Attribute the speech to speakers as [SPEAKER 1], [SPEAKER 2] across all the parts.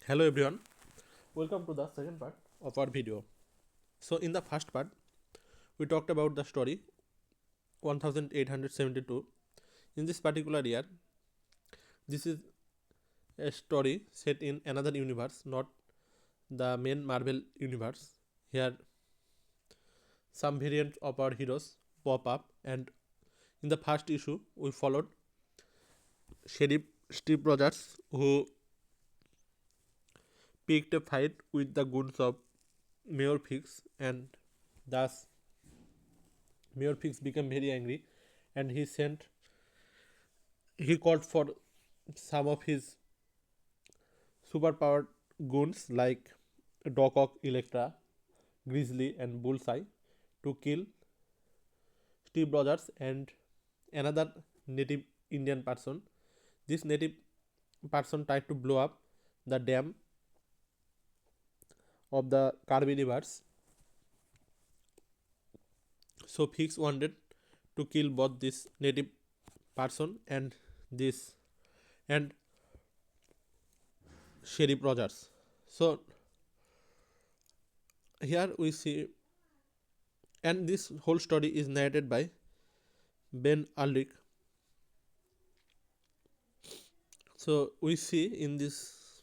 [SPEAKER 1] Hello everyone, welcome to the second part of our video. So in the first part, we talked about the story 1872. In this particular year, this is a story set in another universe, not the main Marvel universe. Here, some variant of our heroes pop up, and in the first issue, we followed Sheriff Steve Rogers, who picked a fight with the goons of Mayor Fix, and thus Mayor Fix became very angry, and he called for some of his superpowered goons like Doc Ock, Electra, Grizzly, and Bullseye to kill Steve Rogers and another native Indian person. This native person tried to blow up the dam of the Karbi rivers. So Fix wanted to kill both this native person and this and Sheriff Rogers. So here we see, and this whole story is narrated by Ben Ulrich. So we see in this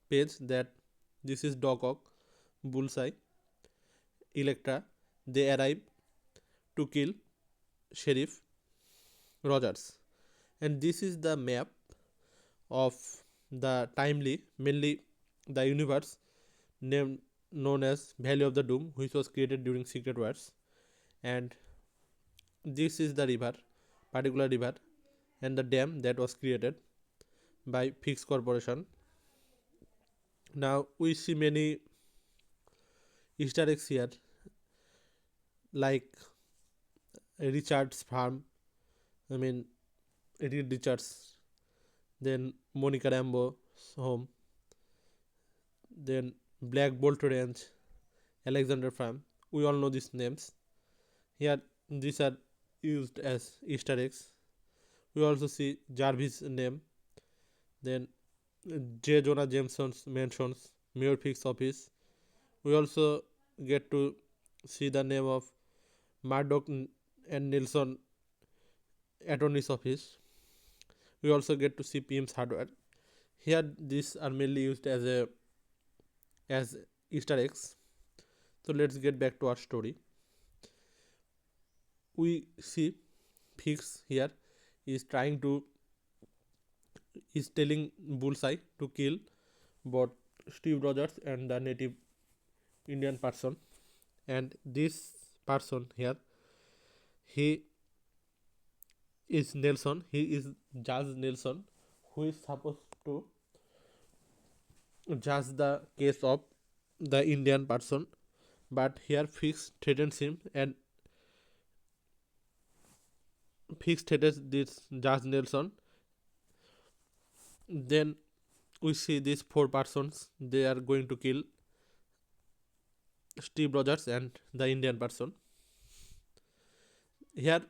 [SPEAKER 1] page that this is Doc Ock, Bullseye, Electra. They arrive to kill Sheriff Rogers, and this is the map of the timely, mainly the universe named known as Valley of the Doom, which was created during Secret Wars, and this is the river, particular river, and the dam that was created by Fix Corporation. Now we see many Easter eggs here, like Richard's farm. I mean, Reed Richards, then Monica Rambeau's home, then Black Bolt Ranch, Alexander Farm. We all know these names. Here, these are used as Easter eggs. We also see Jarvis' name, then J. Jonah Jameson's mansions, Mayor Fix office. We also get to see the name of Murdoch and Nilsson attorney's office. We also get to see PM's hardware. Here, these are mainly used as Easter eggs. So let's get back to our story. We see Fix here is telling Bullseye to kill both Steve Rogers and the native Indian person, and this person here, he is Nelson. He is Judge Nelson, who is supposed to judge the case of the Indian person, but here Fix threatens him, and Fix threatens this Judge Nelson. Then we see these four persons, they are going to kill Steve Rogers and the Indian person. Here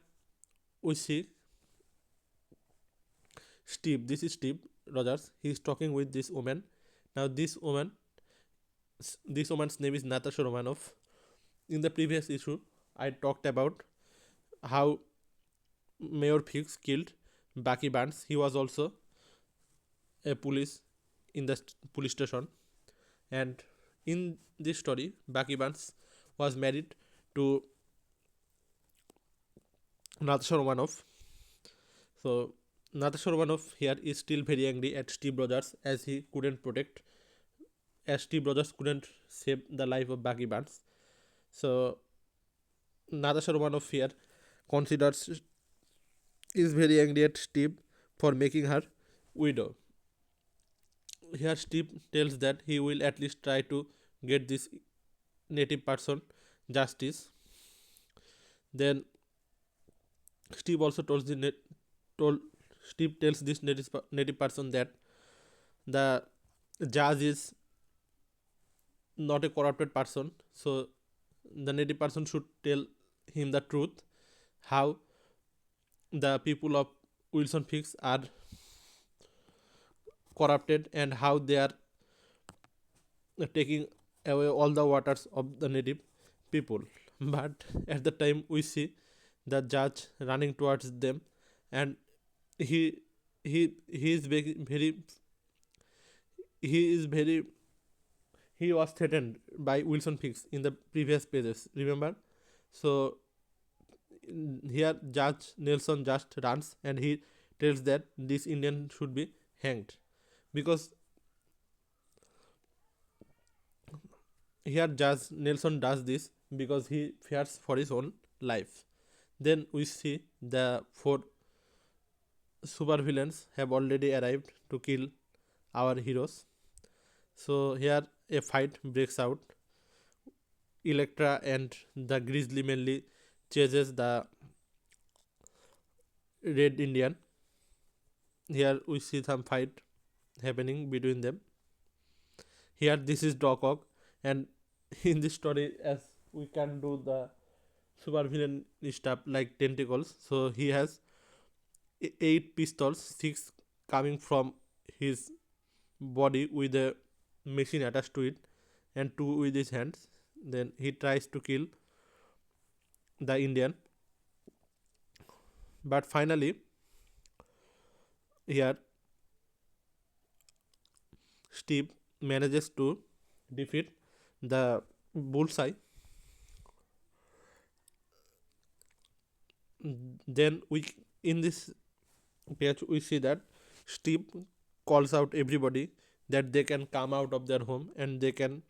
[SPEAKER 1] we see Steve. This is Steve Rogers. He is talking with this woman. Now this woman's name is Natasha Romanoff. In the previous issue, I talked about how Mayor Fix killed Bucky Barnes. He was also a police in the police station, and in this story, Bucky Barnes was married to Natasha Romanoff. So Natasha Romanoff here is still very angry at Steve Rogers as Steve Rogers couldn't save the life of Bucky Barnes. So Natasha Romanoff here considers is very angry at Steve for making her widow. Here Steve tells that he will at least try to get this native person justice. Then Steve also told Steve tells this native person that the judge is not a corrupted person, so the native person should tell him the truth, how the people of Wilson Fix are corrupted and how they are taking away all the waters of the native people. But at the time, we see the judge running towards them, and he he is very he was threatened by Wilson Fix in the previous pages. Remember, so here Judge Nelson just runs and he tells that this Indian should be hanged because here Judge Nelson does this because he fears for his own life. Then we see the four supervillains have already arrived to kill our heroes. So here a fight breaks out. Electra and the Grizzly mainly chases the Red Indian. Here we see some fight happening between them. Here this is Doc Ock, and in this story, as we can do the supervillain stuff like tentacles, so he has eight pistols, six coming from his body with a machine attached to it, and two with his hands. Then he tries to kill the Indian, but finally, here Steve manages to defeat the bullseye. Then we in this page we see that Steve calls out everybody that they can come out of their home and they can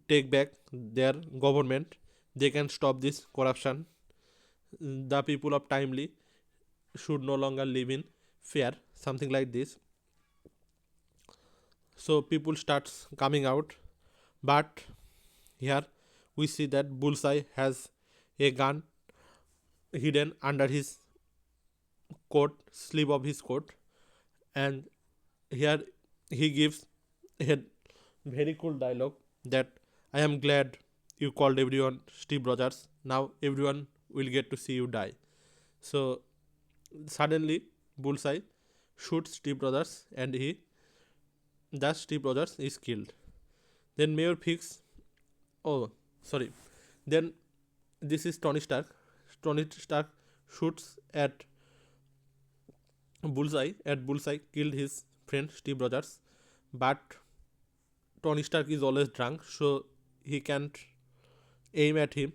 [SPEAKER 1] take back their government. They can stop this corruption. The people of Timely should no longer live in fear, something like this. So people starts coming out, but here we see that Bullseye has a gun hidden under his coat, sleeve of his coat, and here he gives a very cool dialogue that I am glad you called everyone Steve Rogers. Now everyone will get to see you die. So suddenly Bullseye shoots Steve Rogers and he thus Steve Rogers is killed. Then Mayor Fix, oh sorry, then this is Tony Stark. Tony Stark shoots at Bullseye killed his friend Steve Rogers, but Tony Stark is always drunk, so he can't aim at him.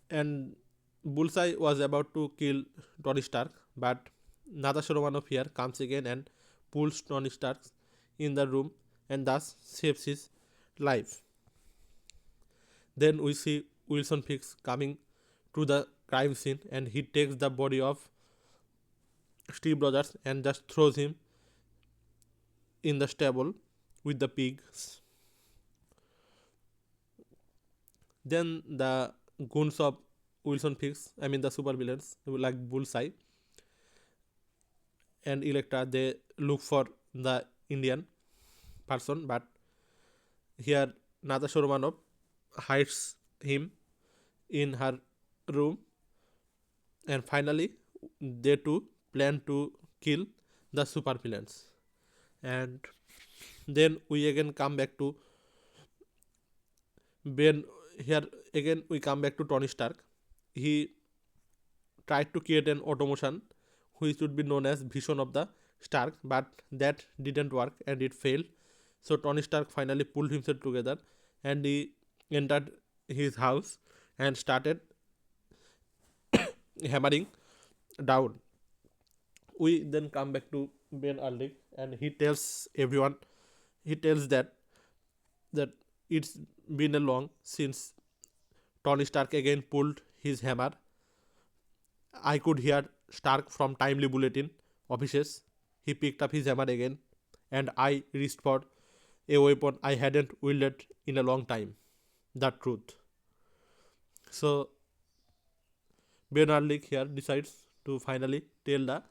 [SPEAKER 1] And Bullseye was about to kill Tony Stark, but Natasha Romanoff here comes again and pulls Tony Stark in the room and thus saves his life. Then we see Wilson Fix coming to the crime scene and he takes the body of Steve Rogers and just throws him in the stable with the pigs. Then the goons of Wilson Fix, I mean the super villains like Bullseye and Electra, they look for the Indian person, but here Natasha Romanoff hides him in her room, and finally they two plan to kill the super villains. And then we again come back to Ben. Here again we come back to Tony Stark. He tried to create an automation which would be known as Vision of the Stark, but that didn't work and it failed. So Tony Stark finally pulled himself together and he entered his house and started hammering down. We then come back to Ben Urlich and he tells everyone, he tells that it's been a long since Tony Stark again pulled his hammer. I could hear Stark from Timely Bulletin offices. He picked up his hammer again, and I reached for a weapon I hadn't wielded in a long time. The truth. So Ben Urlich here decides to finally tell the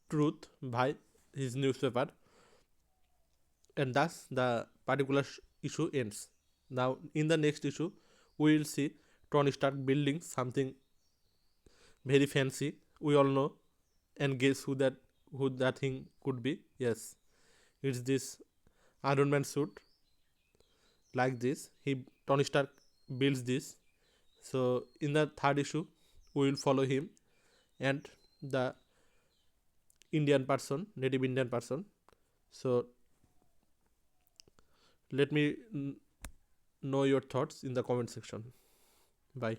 [SPEAKER 1] truth by his newspaper, and thus the particular issue ends. Now, in the next issue, we will see Tony Stark building something very fancy. We all know, and guess who that thing could be? Yes, It's this Iron Man suit like this. Tony Stark builds this. So in the third issue, we will follow him and the native Indian person. So let me know your thoughts in the comment section. Bye.